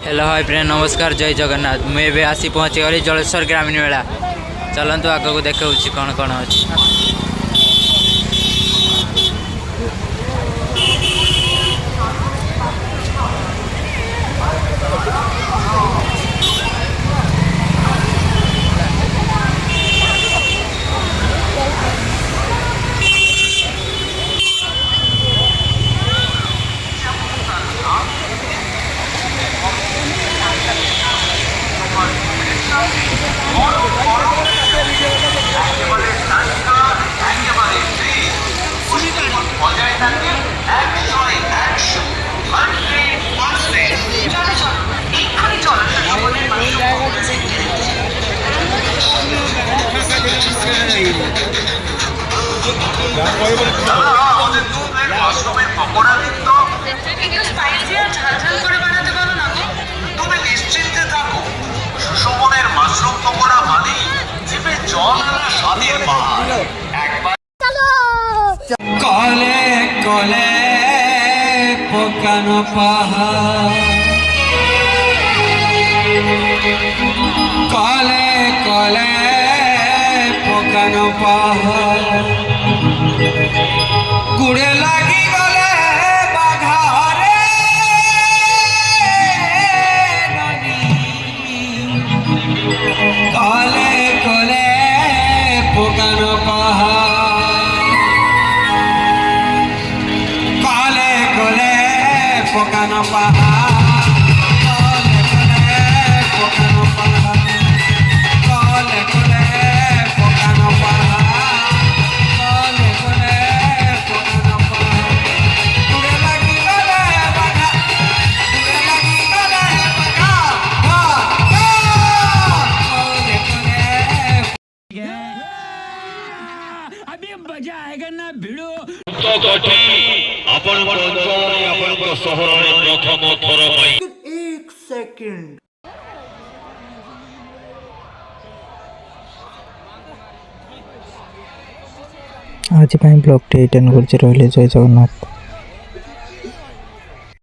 Hello hi friend नमस्कार जय जगन्नाथ मुझे आसी पहुँची गली जलेश्वर ग्रामीण मेला चलतु आग को देखा कौन कौन अच्छी কলে কলে পোকানো পাহাড় কলে কলে পোকানো পাহাড় গুড়ে লাগি গলে বাঘারে কলে কলে পোকানো পাহাড় পোকানো পাহাড় কলে কলে পোকানো পাহাড় কলে কলে পোকানো পাহাড় কলে কলে পোকানো পাহাড় উড়ে লাগি গলে বাঘা উড়ে লাগি গলে বাঘা কলে কলে अभी मजा आएगा ना भिड़ो ଆପଣଙ୍କ ଅଞ୍ଚଳରେ ଆପଣଙ୍କ ସହରରେ ପ୍ରଥମ ଥର ପାଇଁ एक सेकंड आज ब्लॉग टे एटेंड कर रही जय जगन्नाथ।